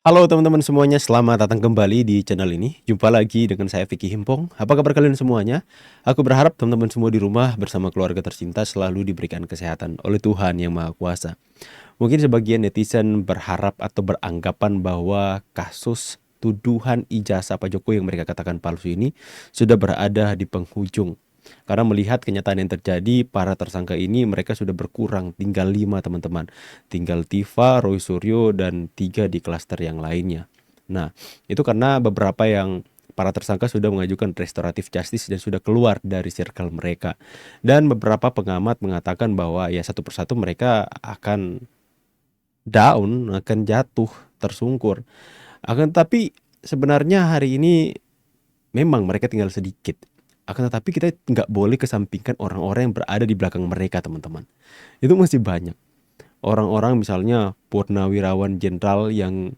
Halo teman-teman semuanya, selamat datang kembali di channel ini. Jumpa lagi dengan saya Vicky Himpong. Apa kabar kalian semuanya? Aku berharap teman-teman semua di rumah bersama keluarga tercinta selalu diberikan kesehatan oleh Tuhan Yang Maha Kuasa. Mungkin sebagian netizen berharap atau beranggapan bahwa kasus tuduhan ijazah Pak Jokowi yang mereka katakan palsu ini sudah berada di penghujung. Karena melihat kenyataan yang terjadi, para tersangka ini mereka sudah berkurang, tinggal 5 teman-teman. Tinggal Tifa, Roy Suryo, dan 3 di klaster yang lainnya. Nah, itu karena beberapa yang para tersangka sudah mengajukan restoratif justice dan sudah keluar dari circle mereka. Dan beberapa pengamat mengatakan bahwa ya satu persatu mereka akan down, akan jatuh, tersungkur. Akan tetapi sebenarnya hari ini memang mereka tinggal sedikit. Akan tetapi kita nggak boleh kesampingkan orang-orang yang berada di belakang mereka, teman-teman. Itu masih banyak. Orang-orang misalnya Purnawirawan Jenderal yang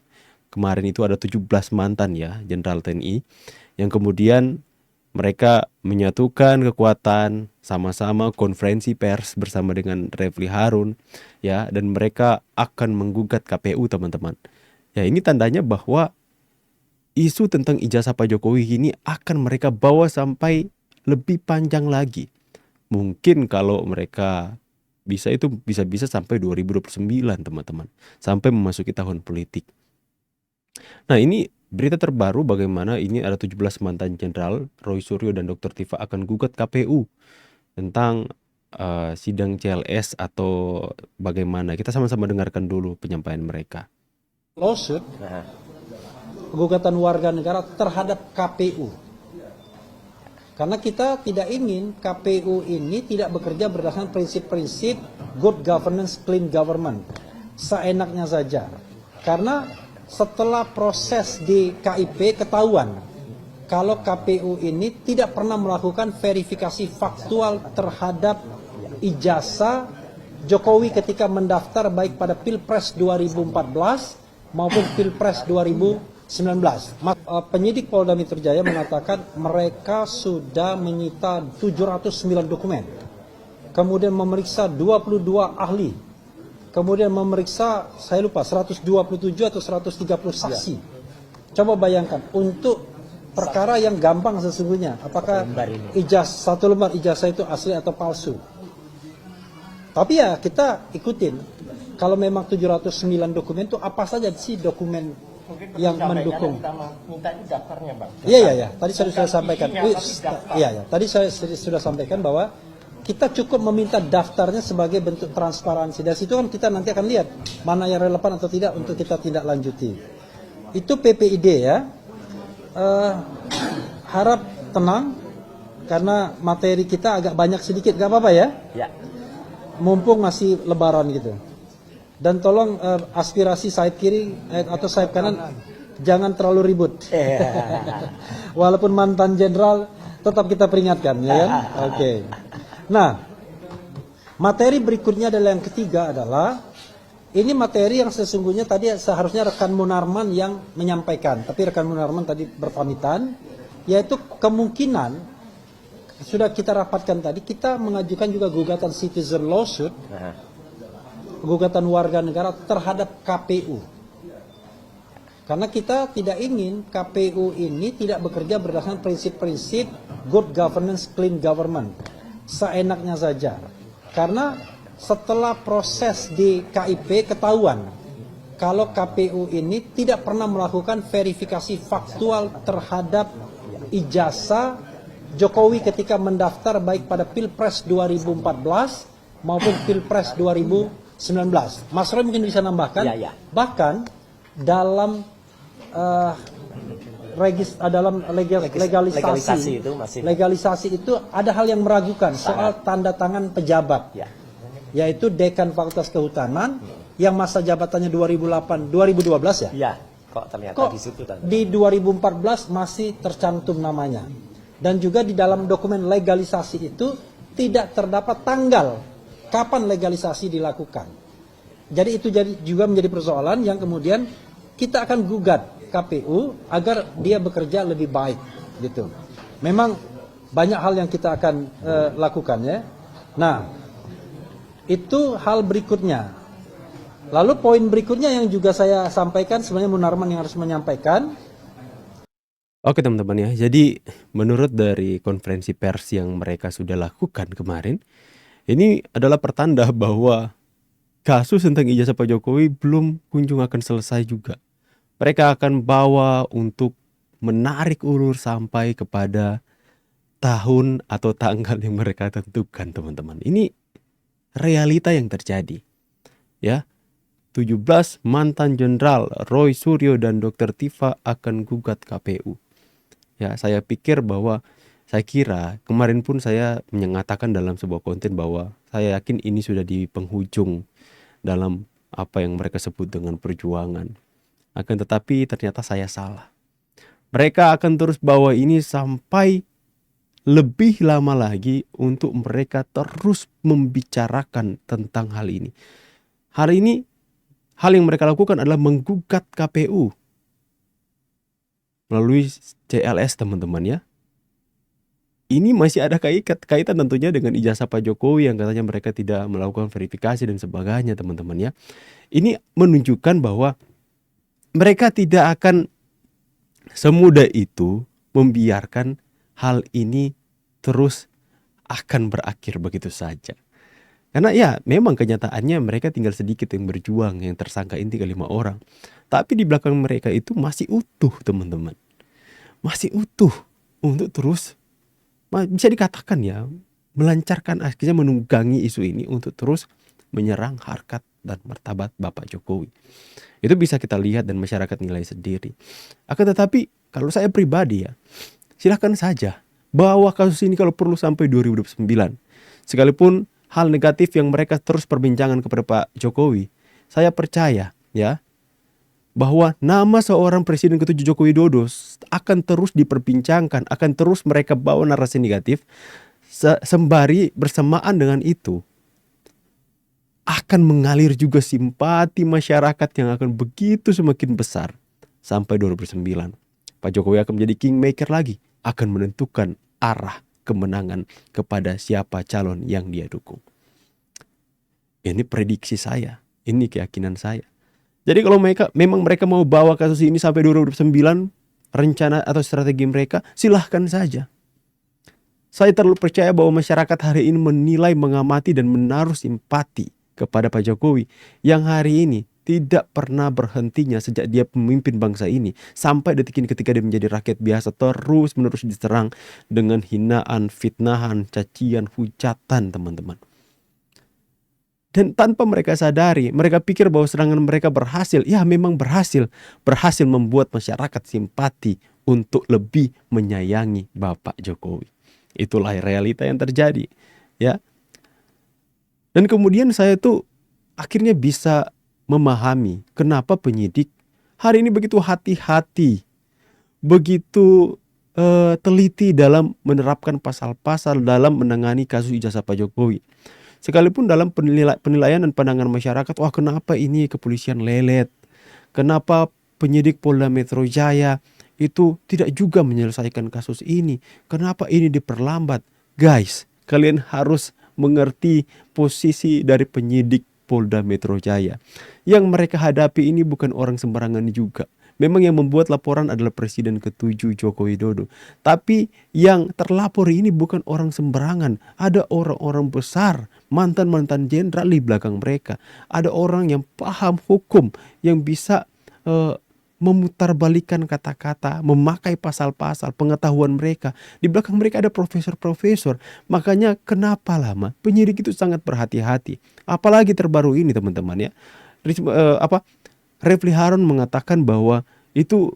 kemarin itu ada 17 mantan ya, Jenderal TNI. Yang kemudian mereka menyatukan kekuatan sama-sama konferensi pers bersama dengan Refli Harun ya, dan mereka akan menggugat KPU, teman-teman. Ya, ini tandanya bahwa isu tentang ijazah Pak Jokowi ini akan mereka bawa sampai lebih panjang lagi. Mungkin kalau mereka bisa itu bisa-bisa sampai 2029, teman-teman. Sampai memasuki tahun politik. Nah, ini berita terbaru bagaimana ini ada 17 mantan jenderal, Roy Suryo dan Dr. Tifa akan gugat KPU tentang sidang CLS atau bagaimana. Kita sama-sama dengarkan dulu penyampaian mereka. Lawsuit, gugatan warga negara terhadap KPU. Karena kita tidak ingin KPU ini tidak bekerja berdasarkan prinsip-prinsip good governance, clean government. Seenaknya saja. Karena setelah proses di KIP ketahuan kalau KPU ini tidak pernah melakukan verifikasi faktual terhadap ijazah Jokowi ketika mendaftar baik pada Pilpres 2014 maupun Pilpres 2019. Penyidik Polda Metro Jaya mengatakan mereka sudah menyita 709 dokumen. Kemudian memeriksa 22 ahli. Kemudian memeriksa, saya lupa, 127 atau 130 saksi. Coba bayangkan, untuk perkara yang gampang sesungguhnya, apakah satu lembar ijazah itu asli atau palsu. Tapi ya kita ikutin, kalau memang 709 dokumen itu apa saja sih dokumen yang mendukung? Minta itu daftarnya, Bang. Iya. Tadi saya sudah sampaikan. Iya. Tadi saya sudah sampaikan bahwa kita cukup meminta daftarnya sebagai bentuk transparansi. Dari situ kan kita nanti akan lihat mana yang relevan atau tidak untuk kita tindak lanjuti. Itu PPID ya. Harap tenang karena materi kita agak banyak sedikit, gak apa-apa ya? Ya. Mumpung masih lebaran gitu. Dan tolong aspirasi sayap kiri atau sayap kanan jangan terlalu ribut. Walaupun mantan jenderal tetap kita peringatkan ya kan? Oke. Nah, materi berikutnya adalah yang ketiga adalah ini materi yang sesungguhnya tadi seharusnya rekan Munarman yang menyampaikan, tapi rekan Munarman tadi berpamitan, yaitu kemungkinan sudah kita rapatkan tadi, kita mengajukan juga gugatan citizen lawsuit, gugatan warga negara terhadap KPU. Karena kita tidak ingin KPU ini tidak bekerja berdasarkan prinsip-prinsip good governance, clean government. Seenaknya saja. Karena setelah proses di KIP ketahuan kalau KPU ini tidak pernah melakukan verifikasi faktual terhadap ijazah Jokowi ketika mendaftar baik pada Pilpres 2014 maupun Pilpres 2019. Mas Roy mungkin bisa nambahkan. Ya. Bahkan dalam legalisasi itu ada hal yang meragukan soal tanda tangan pejabat, yaitu Dekan Fakultas Kehutanan yang masa jabatannya 2012 ya? Iya, kok ternyata Kok di situ di 2014 masih tercantum namanya. Dan juga di dalam dokumen legalisasi itu tidak terdapat tanggal kapan legalisasi dilakukan. Jadi itu juga menjadi persoalan yang kemudian kita akan gugat KPU agar dia bekerja lebih baik gitu. Memang banyak hal yang kita akan lakukan ya. Nah, itu hal berikutnya. Lalu poin berikutnya yang juga saya sampaikan, sebenarnya Munarman yang harus menyampaikan. Oke teman-teman ya, jadi menurut dari konferensi pers yang mereka sudah lakukan kemarin, ini adalah pertanda bahwa kasus tentang ijazah Pak Jokowi belum kunjung akan selesai juga. Mereka akan bawa untuk menarik ulur sampai kepada tahun atau tanggal yang mereka tentukan teman-teman. Ini realita yang terjadi ya. 17 mantan jenderal Roy Suryo dan Dr. Tifa akan gugat KPU. Ya, saya kira kemarin pun saya menyatakan dalam sebuah konten bahwa saya yakin ini sudah di penghujung dalam apa yang mereka sebut dengan perjuangan. Akan tetapi ternyata saya salah. Mereka akan terus bawa ini sampai lebih lama lagi untuk mereka terus membicarakan tentang hal ini. Hal yang mereka lakukan adalah menggugat KPU melalui CLS teman-teman ya. Ini masih ada kaitan tentunya dengan ijazah Pak Jokowi yang katanya mereka tidak melakukan verifikasi dan sebagainya teman-teman ya. Ini menunjukkan bahwa mereka tidak akan semudah itu membiarkan hal ini terus akan berakhir begitu saja. Karena ya memang kenyataannya mereka tinggal sedikit yang berjuang, yang tersangka ini 5 orang. Tapi di belakang mereka itu masih utuh teman-teman. Masih utuh untuk terus bisa dikatakan ya melancarkan, akhirnya menunggangi isu ini untuk terus menyerang harkat dan martabat Bapak Jokowi. Itu bisa kita lihat dan masyarakat nilai sendiri. Akan tetapi kalau saya pribadi ya, silahkan saja bawa kasus ini kalau perlu sampai 2029. Sekalipun hal negatif yang mereka terus perbincangan kepada Pak Jokowi, saya percaya ya bahwa nama seorang Presiden ke-7 Joko Widodo akan terus diperbincangkan, akan terus mereka bawa narasi negatif, sembari bersamaan dengan itu akan mengalir juga simpati masyarakat yang akan begitu semakin besar sampai 2009. Pak Jokowi akan menjadi kingmaker lagi, akan menentukan arah kemenangan kepada siapa calon yang dia dukung. Ini prediksi saya, ini keyakinan saya. Jadi kalau memang mereka mau bawa kasus ini sampai 2009, rencana atau strategi mereka, silahkan saja. Saya terlalu percaya bahwa masyarakat hari ini menilai, mengamati dan menaruh simpati kepada Pak Jokowi yang hari ini tidak pernah berhentinya sejak dia pemimpin bangsa ini sampai detik ini ketika dia menjadi rakyat biasa terus menerus diserang dengan hinaan, fitnahan, cacian, hujatan teman-teman. Dan tanpa mereka sadari, mereka pikir bahwa serangan mereka berhasil. Ya memang berhasil membuat masyarakat simpati untuk lebih menyayangi Bapak Jokowi. Itulah realita yang terjadi ya. Dan kemudian saya tuh akhirnya bisa memahami kenapa penyidik hari ini begitu hati-hati, begitu teliti dalam menerapkan pasal-pasal dalam menangani kasus ijazah Pak Jokowi. Sekalipun dalam penilaian dan pandangan masyarakat, wah kenapa ini kepolisian lelet, kenapa penyidik Polda Metro Jaya itu tidak juga menyelesaikan kasus ini, kenapa ini diperlambat. Guys, kalian harus mengerti posisi dari penyidik Polda Metro Jaya. Yang mereka hadapi ini bukan orang sembarangan juga. Memang yang membuat laporan adalah Presiden ke-7 Joko Widodo. Tapi yang terlapor ini bukan orang sembarangan. Ada orang-orang besar, mantan-mantan jenderal di belakang mereka. Ada orang yang paham hukum, yang bisa memutarbalikkan kata-kata, memakai pasal-pasal, pengetahuan mereka. Di belakang mereka ada profesor-profesor. Makanya kenapa lama penyidik itu sangat berhati-hati. Apalagi terbaru ini teman-teman ya. Refli Harun mengatakan bahwa itu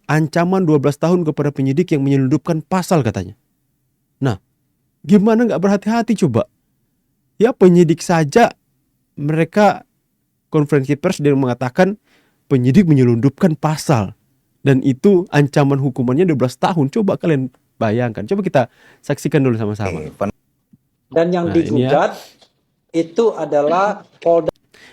ancaman 12 tahun kepada penyidik yang menyelundupkan pasal katanya. Nah, gimana nggak berhati-hati coba? Ya penyidik saja mereka konferensi pers dan mengatakan penyidik menyelundupkan pasal. Dan itu ancaman hukumannya 12 tahun. Coba kalian bayangkan. Coba kita saksikan dulu sama-sama. Dan yang digugat itu adalah Polda.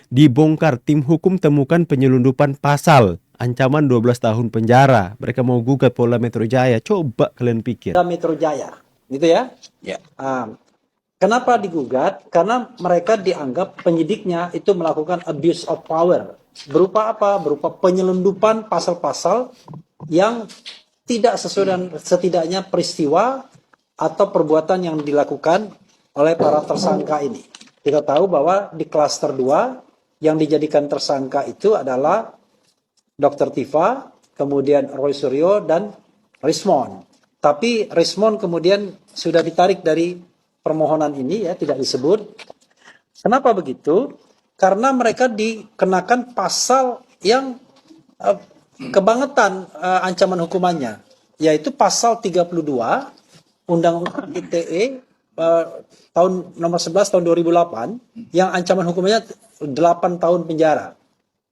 Dibongkar, tim hukum temukan penyelundupan pasal, ancaman 12 tahun penjara. Mereka mau gugat Polda Metro Jaya. Coba kalian pikir. Polda Metro Jaya, gitu ya? Ya. Kenapa digugat? Karena mereka dianggap penyidiknya itu melakukan abuse of power. Berupa apa? Berupa penyelundupan pasal-pasal yang tidak sesuai dengan setidaknya peristiwa atau perbuatan yang dilakukan oleh para tersangka ini. Kita tahu bahwa di klaster 2 yang dijadikan tersangka itu adalah Dr. Tifa, kemudian Roy Suryo, dan Rismon. Tapi Rismon kemudian sudah ditarik dari permohonan ini, ya, tidak disebut. Kenapa begitu? Karena mereka dikenakan pasal yang kebangetan ancaman hukumannya, yaitu pasal 32 Undang-Undang ITE tahun nomor 11 tahun 2008 yang ancaman hukumannya 8 tahun penjara.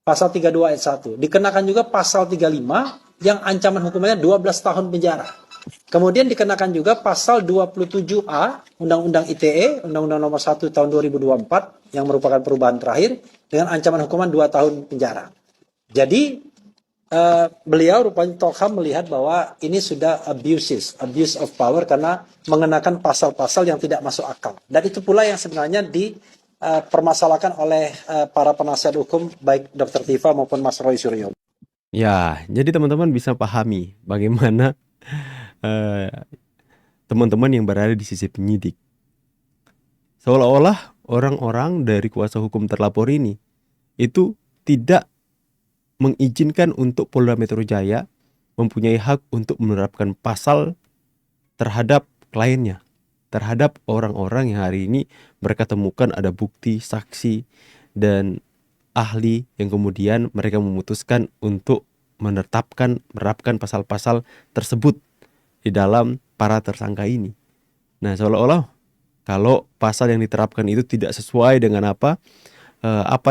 Pasal 32 ayat 1. Dikenakan juga pasal 35 yang ancaman hukumannya 12 tahun penjara. Kemudian dikenakan juga pasal 27A Undang-Undang ITE, Undang-Undang nomor 1 tahun 2024 yang merupakan perubahan terakhir dengan ancaman hukuman 2 tahun penjara. Jadi beliau rupanya Tolham melihat bahwa ini sudah abuse of power karena mengenakan pasal-pasal yang tidak masuk akal. Dan itu pula yang sebenarnya dipermasalahkan oleh para penasihat hukum baik Dr. Tifa maupun Mas Roy Suryo. Ya, jadi teman-teman bisa pahami bagaimana teman-teman yang berada di sisi penyidik. Seolah-olah orang-orang dari kuasa hukum terlapor ini itu tidak mengizinkan untuk Polda Metro Jaya mempunyai hak untuk menerapkan pasal terhadap kliennya, terhadap orang-orang yang hari ini mereka temukan ada bukti, saksi, dan ahli yang kemudian mereka memutuskan untuk menerapkan pasal-pasal tersebut di dalam para tersangka ini. Nah, seolah-olah kalau pasal yang diterapkan itu tidak sesuai dengan apa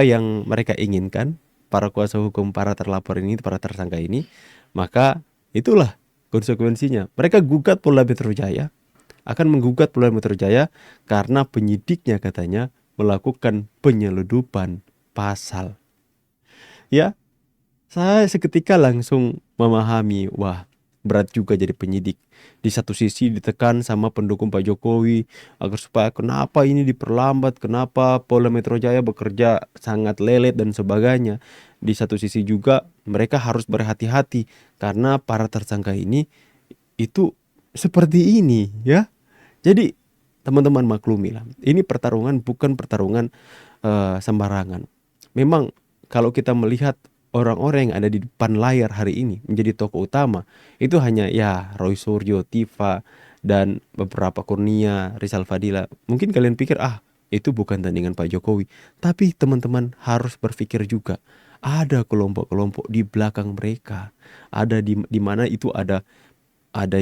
yang mereka inginkan, para kuasa hukum para terlapor ini, para tersangka ini, maka itulah konsekuensinya. Mereka gugat Polda Metro Jaya, akan menggugat Polda Metro Jaya karena penyidiknya katanya melakukan penyeludupan pasal. Ya, saya seketika langsung memahami, wah, berat juga jadi penyidik. Di satu sisi ditekan sama pendukung Pak Jokowi agar supaya kenapa ini diperlambat, kenapa Polda Metro Jaya bekerja sangat lelet dan sebagainya. Di satu sisi juga mereka harus berhati-hati karena para tersangka ini itu seperti ini, ya. Jadi teman-teman maklumilah, ini pertarungan bukan pertarungan sembarangan. Memang kalau kita melihat orang-orang yang ada di depan layar hari ini menjadi tokoh utama, itu hanya ya Roy Suryo, Tifa, dan beberapa Kurnia, Rizal Fadila. Mungkin kalian pikir itu bukan tandingan Pak Jokowi. Tapi teman-teman harus berpikir juga, ada kelompok-kelompok di belakang mereka. Ada di mana itu ada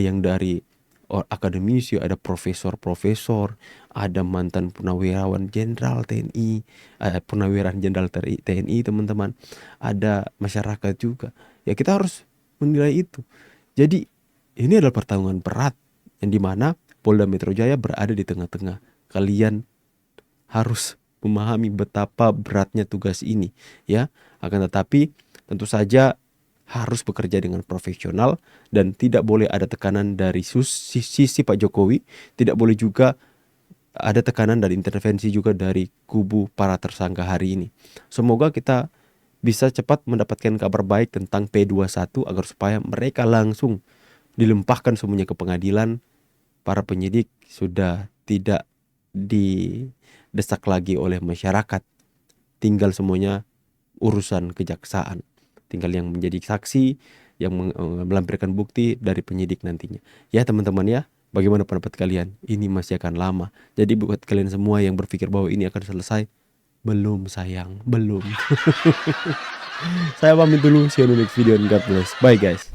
yang dari akademisi, ada profesor-profesor, ada mantan purnawirawan jenderal TNI, purnawirawan jenderal TNI, teman-teman, ada masyarakat juga. Ya, kita harus menilai itu. Jadi ini adalah pertarungan berat yang dimana Polda Metro Jaya berada di tengah-tengah. Kalian harus memahami betapa beratnya tugas ini, ya. Akan tetapi tentu saja harus bekerja dengan profesional dan tidak boleh ada tekanan dari sisi Pak Jokowi, tidak boleh juga ada tekanan dan intervensi juga dari kubu para tersangka hari ini. Semoga kita bisa cepat mendapatkan kabar baik tentang P21 agar supaya mereka langsung dilimpahkan semuanya ke pengadilan. Para penyidik sudah tidak didesak lagi oleh masyarakat. Tinggal semuanya urusan kejaksaan. Tinggal yang menjadi saksi, yang melampirkan bukti dari penyidik nantinya. Ya teman-teman ya, bagaimana pendapat kalian? Ini masih akan lama. Jadi buat kalian semua yang berpikir bahwa ini akan selesai, belum sayang, belum. Saya pamit dulu, see you on the next video and God bless. Bye guys.